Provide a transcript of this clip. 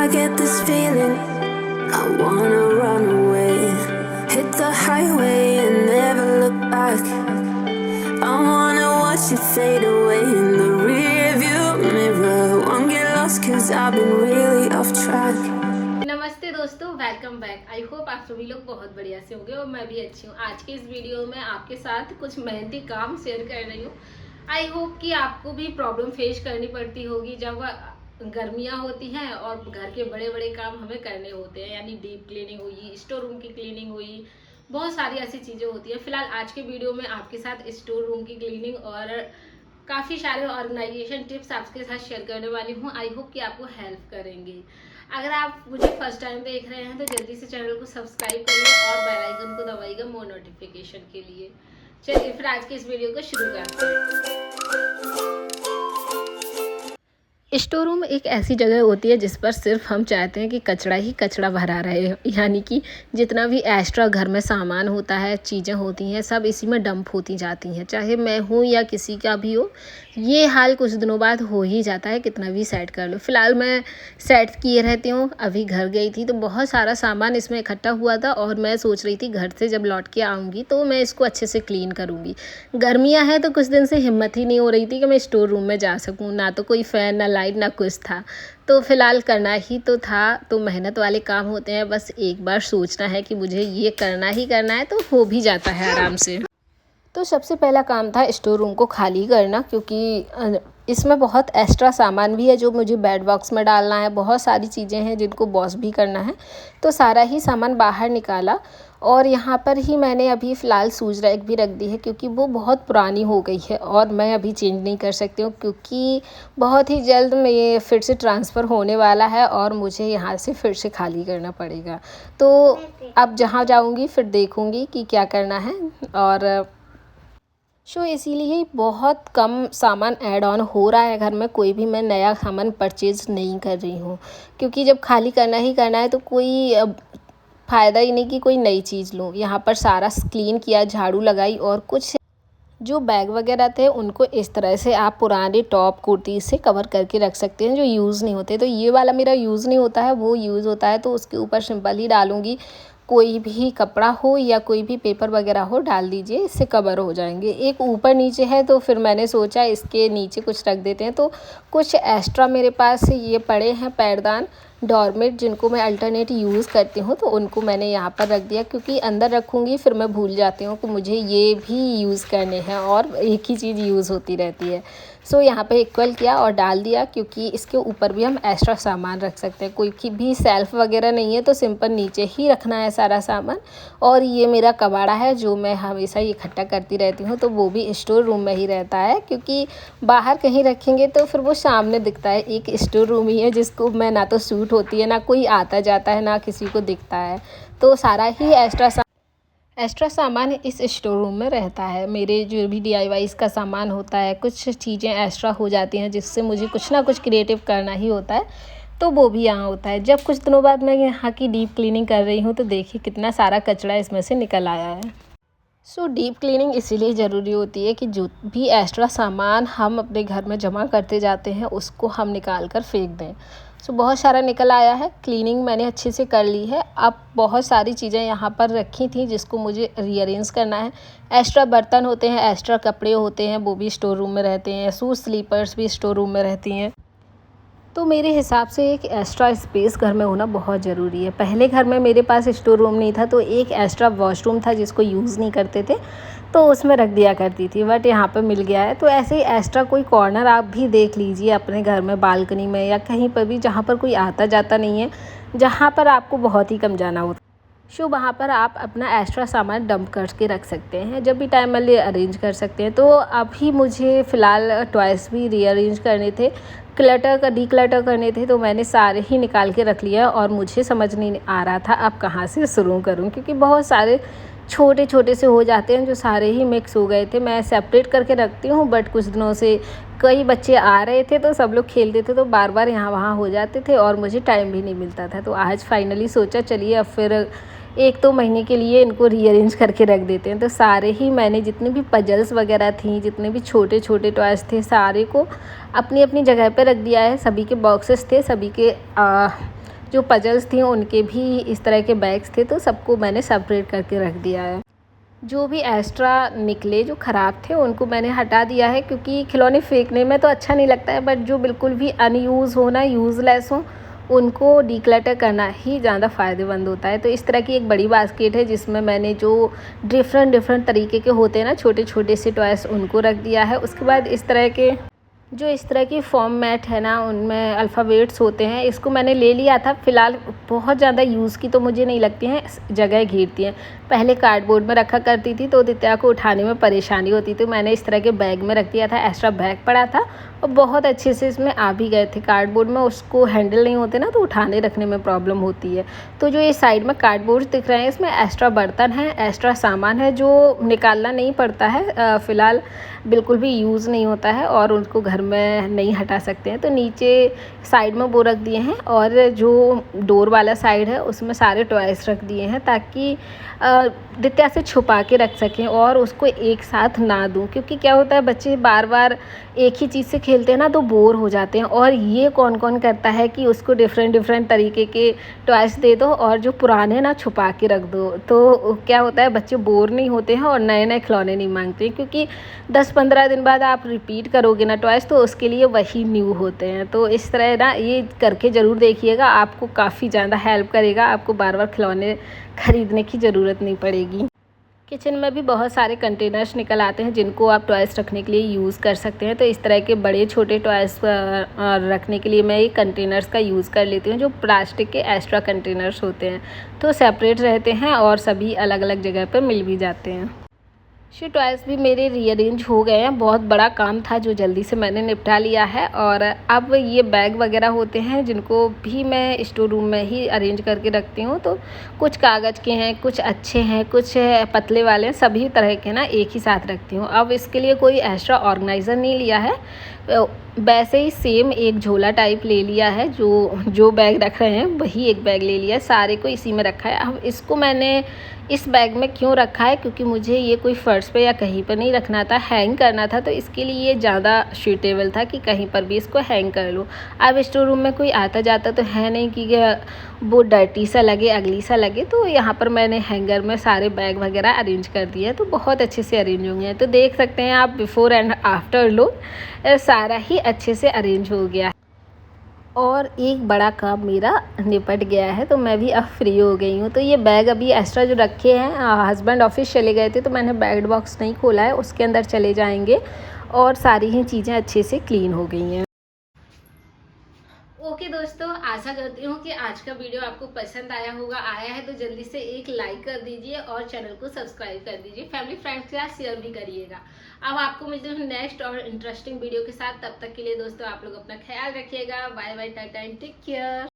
I get this feeling I wanna run away, hit the highway and never look back. I wanna watch it fade away in the rearview mirror. Won't get lost cause I've been really off track. नमस्ते दोस्तों, welcome back. I hope आप सभी लोग बहुत बढ़िया से होंगे और मैं भी अच्छी हूँ। आज के इस वीडियो में आपके साथ कुछ मेहनती काम शेयर कर रही हूँ। आई होप कि आपको भी प्रॉब्लम फेस करनी पड़ती होगी जब गर्मियाँ होती हैं और घर के बड़े बड़े काम हमें करने होते हैं, यानी डीप क्लीनिंग हुई, स्टोर रूम की क्लीनिंग हुई, बहुत सारी ऐसी चीज़ें होती हैं। फिलहाल आज के वीडियो में आपके साथ स्टोर रूम की क्लीनिंग और काफ़ी सारे ऑर्गेनाइजेशन टिप्स आपके साथ शेयर करने वाली हूँ। आई होप कि आपको हेल्प करेंगे। अगर आप मुझे फर्स्ट टाइम देख रहे हैं तो जल्दी से चैनल को सब्सक्राइब करिए और बेल आइकन को दबाइएगा मोर नोटिफिकेशन के लिए। चलिए फिर आज के इस वीडियो को शुरू करते हैं। स्टोर रूम एक ऐसी जगह होती है जिस पर सिर्फ हम चाहते हैं कि कचरा ही कचरा भरा रहे, यानी कि जितना भी एक्स्ट्रा घर में सामान होता है, चीज़ें होती हैं, सब इसी में डंप होती जाती हैं। चाहे मैं हूँ या किसी का भी हो, ये हाल कुछ दिनों बाद हो ही जाता है, कितना भी सेट कर लो। फिलहाल मैं सेट किए रहती हूँ। अभी घर गई थी तो बहुत सारा सामान इसमें इकट्ठा हुआ था और मैं सोच रही थी घर से जब लौट के आऊँगी तो मैं इसको अच्छे से क्लीन करूँगी। गर्मियाँ हैं तो कुछ दिन से हिम्मत ही नहीं हो रही थी कि मैं स्टोर रूम में जा सकूँ। ना तो कोई फ़ैन, ना लाइट, ना कुछ था। तो फिलहाल करना ही तो था। तो मेहनत वाले काम होते हैं, बस एक बार सोचना है कि मुझे ये करना ही करना है तो हो भी जाता है आराम से। तो सबसे पहला काम था स्टोर रूम को खाली करना, क्योंकि इसमें बहुत एक्स्ट्रा सामान भी है जो मुझे बेड बॉक्स में डालना है। बहुत सारी चीज़ें हैं जिनको वॉश भी करना है, तो सारा ही सामान बाहर निकाला। और यहाँ पर ही मैंने अभी फ़िलहाल शूज़ रैक भी रख दी है, क्योंकि वो बहुत पुरानी हो गई है और मैं अभी चेंज नहीं कर सकती हूँ, क्योंकि बहुत ही जल्द में ये फिर से ट्रांसफ़र होने वाला है और मुझे यहाँ से फिर से खाली करना पड़ेगा। तो अब जहाँ जाऊँगी फिर देखूँगी कि क्या करना है। और इसीलिए बहुत कम सामान ऐड ऑन हो रहा है घर में। कोई भी मैं नया सामान परचेज़ नहीं कर रही हूँ, क्योंकि जब खाली करना ही करना है तो कोई फ़ायदा ही नहीं कि कोई नई चीज़ लूँ। यहाँ पर सारा क्लीन किया, झाड़ू लगाई और कुछ जो बैग वगैरह थे उनको इस तरह से आप पुराने टॉप कुर्ती से कवर करके रख सकते हैं जो यूज़ नहीं होते। तो ये वाला मेरा यूज़ नहीं होता है, वो यूज़ होता है तो उसके ऊपर सिंपल ही डालूँगी। कोई भी कपड़ा हो या कोई भी पेपर वगैरह हो डाल दीजिए, इससे कवर हो जाएंगे। एक ऊपर नीचे है तो फिर मैंने सोचा इसके नीचे कुछ रख देते हैं। तो कुछ एक्स्ट्रा मेरे पास ये पड़े हैं पैरदान, डोरमेट, जिनको मैं अल्टरनेट यूज़ करती हूँ, तो उनको मैंने यहाँ पर रख दिया, क्योंकि अंदर रखूँगी फिर मैं भूल जाती हूँ कि मुझे ये भी यूज़ करने हैं और एक ही चीज़ यूज़ होती रहती है। यहाँ पे इक्वल किया और डाल दिया, क्योंकि इसके ऊपर भी हम एक्स्ट्रा सामान रख सकते हैं। कोई भी सेल्फ़ वगैरह नहीं है तो सिंपल नीचे ही रखना है सारा सामान। और ये मेरा कबाड़ा है जो मैं हमेशा इकट्ठा करती रहती हूँ, तो वो भी स्टोर रूम में ही रहता है, क्योंकि बाहर कहीं रखेंगे तो फिर वो सामने दिखता है। एक स्टोर रूम ही है जिसको मैं ना तो सूट होती है, ना कोई आता जाता है, ना किसी को दिखता है। तो सारा ही एक्स्ट्रा सामान इस स्टोर रूम में रहता है। मेरे जो भी DIYs का सामान होता है, कुछ चीज़ें एक्स्ट्रा हो जाती हैं जिससे मुझे कुछ ना कुछ क्रिएटिव करना ही होता है, तो वो भी यहाँ होता है। जब कुछ दिनों बाद मैं यहाँ की डीप क्लीनिंग कर रही हूँ तो देखिए कितना सारा कचरा इसमें से निकल आया है। डीप क्लीनिंग इसीलिए ज़रूरी होती है कि जो भी एक्स्ट्रा सामान हम अपने घर में जमा करते जाते हैं उसको हम निकाल कर फेंक दें। बहुत सारा निकल आया है। क्लीनिंग मैंने अच्छे से कर ली है। अब बहुत सारी चीज़ें यहाँ पर रखी थी जिसको मुझे रीअरेंज करना है। एक्स्ट्रा बर्तन होते हैं, एक्स्ट्रा कपड़े होते हैं, वो भी स्टोर रूम में रहते हैं। शूज़, स्लीपर्स भी स्टोर रूम में रहती हैं। तो मेरे हिसाब से एक एक्स्ट्रा स्पेस घर में होना बहुत ज़रूरी है। पहले घर में मेरे पास स्टोर रूम नहीं था, तो एक एक्स्ट्रा वॉशरूम था जिसको यूज़ नहीं करते थे, तो उसमें रख दिया करती थी। बट यहाँ पे मिल गया है, तो ऐसे ही एक्स्ट्रा कोई कॉर्नर आप भी देख लीजिए अपने घर में, बालकनी में या कहीं पर भी जहाँ पर कोई आता जाता नहीं है, जहाँ पर आपको बहुत ही कम जाना होता है। वहाँ पर आप अपना एक्स्ट्रा सामान डंप करके रख सकते हैं, जब भी टाइम मिले अरेंज कर सकते हैं। तो अभी मुझे फ़िलहाल टॉयस भी रीअरेंज करने थे, डीक्लटर करने थे, तो मैंने सारे ही निकाल के रख लिया और मुझे समझ नहीं आ रहा था अब कहाँ से शुरू करूँ, क्योंकि बहुत सारे छोटे छोटे से हो जाते हैं जो सारे ही मिक्स हो गए थे। मैं सेपरेट करके रखती हूँ, बट कुछ दिनों से कई बच्चे आ रहे थे तो सब लोग खेलते थे, तो बार बार यहाँ वहाँ हो जाते थे और मुझे टाइम भी नहीं मिलता था। तो आज फाइनली सोचा चलिए अब फिर 1-2 महीने के लिए इनको रीअरेंज करके रख देते हैं। तो सारे ही मैंने जितने भी पजल्स वगैरह थी, जितने भी छोटे छोटे टॉयज़ थे, सारे को अपनी अपनी जगह पे रख दिया है। सभी के बॉक्सेस थे, सभी के जो पजल्स थी उनके भी इस तरह के बैग्स थे, तो सबको मैंने सेपरेट करके रख दिया है। जो भी एक्स्ट्रा निकले जो ख़राब थे उनको मैंने हटा दिया है, क्योंकि खिलौने फेंकने में तो अच्छा नहीं लगता है, बट जो बिल्कुल भी अनयूज़ हो ना, यूज़लेस हो, उनको डिक्लटर करना ही ज़्यादा फ़ायदेमंद होता है। तो इस तरह की एक बड़ी बास्केट है जिसमें मैंने जो डिफरेंट तरीके के होते हैं ना छोटे छोटे से टॉयस, उनको रख दिया है। उसके बाद इस तरह के जो इस तरह की फॉर्म मैट है ना, उनमें अल्फ़ाबेट्स होते हैं, इसको मैंने ले लिया था। फ़िलहाल बहुत ज़्यादा यूज़ की तो मुझे नहीं लगती हैं, जगह घेरती हैं। पहले कार्डबोर्ड में रखा करती थी तो दित्या को उठाने में परेशानी होती थी, मैंने इस तरह के बैग में रख दिया था। एक्स्ट्रा बैग पड़ा था और बहुत अच्छे से इसमें आ भी गए थे। कार्डबोर्ड में उसको हैंडल नहीं होते ना, तो उठाने रखने में प्रॉब्लम होती है। तो जो ये साइड में कार्डबोर्ड दिख रहे हैं, इसमें एक्स्ट्रा बर्तन है, एक्स्ट्रा सामान है जो निकालना नहीं पड़ता है। फ़िलहाल बिल्कुल भी यूज़ नहीं होता है और उनको घर में नहीं हटा सकते हैं। तो नीचे साइड में वो रख दिए हैं, और जो डोर वाला साइड है उसमें सारे टॉयस रख दिए हैं, ताकि दित्या से छुपा के रख सकें और उसको एक साथ ना दूं। क्योंकि क्या होता है, बच्चे बार बार एक ही चीज़ से खेलते हैं ना, तो बोर हो जाते हैं। और ये कौन कौन करता है कि उसको डिफरेंट तरीके के टॉयस दे दो और जो पुराने ना छुपा के रख दो। तो क्या होता है, बच्चे बोर नहीं होते हैं और नए नए खिलौने नहीं मांगते हैं, क्योंकि 10-15 दिन बाद आप रिपीट करोगे ना टॉयस, तो उसके लिए वही न्यू होते हैं। तो इस तरह ना ये करके ज़रूर देखिएगा, आपको काफ़ी ज़्यादा हेल्प करेगा, आपको बार बार खिलौने खरीदने की ज़रूरत नहीं पड़ेगी। किचन में भी बहुत सारे कंटेनर्स निकल आते हैं जिनको आप टॉयस रखने के लिए यूज़ कर सकते हैं। तो इस तरह के बड़े छोटे टॉयस रखने के लिए मैं ये कंटेनर्स का यूज़ कर लेती हूँ, जो प्लास्टिक के एक्स्ट्रा कंटेनर्स होते हैं, तो सेपरेट रहते हैं और सभी अलग अलग जगह पर मिल भी जाते हैं। ये टॉयस भी मेरे रीअरेंज हो गए हैं, बहुत बड़ा काम था जो जल्दी से मैंने निपटा लिया है। और अब ये बैग वगैरह होते हैं जिनको भी मैं स्टोर रूम में ही अरेंज करके रखती हूँ। तो कुछ कागज़ के हैं, कुछ अच्छे हैं, कुछ पतले वाले हैं, सभी तरह के ना एक ही साथ रखती हूँ। अब इसके लिए कोई एक्स्ट्रा ऑर्गेनाइज़र नहीं लिया है, वैसे ही सेम एक झोला टाइप ले लिया है। जो बैग रख रहे हैं वही एक बैग ले लिया है, सारे को इसी में रखा है। अब इसको मैंने इस बैग में क्यों रखा है, क्योंकि मुझे ये कोई फ़र्श पे या कहीं पर नहीं रखना था, हैंग करना था। तो इसके लिए ये ज़्यादा सूटेबल था कि कहीं पर भी इसको हैंग कर लूँ। अब स्टोर रूम में कोई आता जाता तो है नहीं कि वो डर्टी सा लगे, अगली सा लगे, तो यहाँ पर मैंने हैंगर में सारे बैग वगैरह अरेंज कर दिए हैं, तो बहुत अच्छे से अरेंज होंगे हैं। तो देख सकते हैं आप बिफ़ोर एंड आफ्टर लुक, सारा ही अच्छे से अरेंज हो गया है। और एक बड़ा काम मेरा निपट गया है, तो मैं भी अब फ्री हो गई हूँ। तो ये बैग अभी एक्स्ट्रा जो रखे हैं, हस्बैंड ऑफिस चले गए थे तो मैंने बैग बॉक्स नहीं खोला है, उसके अंदर चले जाएंगे और सारी ही चीज़ें अच्छे से क्लीन हो गई हैं। ओके दोस्तों, आशा करती हूँ कि आज का वीडियो आपको पसंद आया होगा। आया है तो जल्दी से एक लाइक कर दीजिए और चैनल को सब्सक्राइब कर दीजिए, फैमिली फ्रेंड्स के साथ शेयर भी करिएगा। अब आपको मिलते हैं नेक्स्ट और इंटरेस्टिंग वीडियो के साथ। तब तक के लिए दोस्तों आप लोग अपना ख्याल रखिएगा। Bye bye, tata and take care.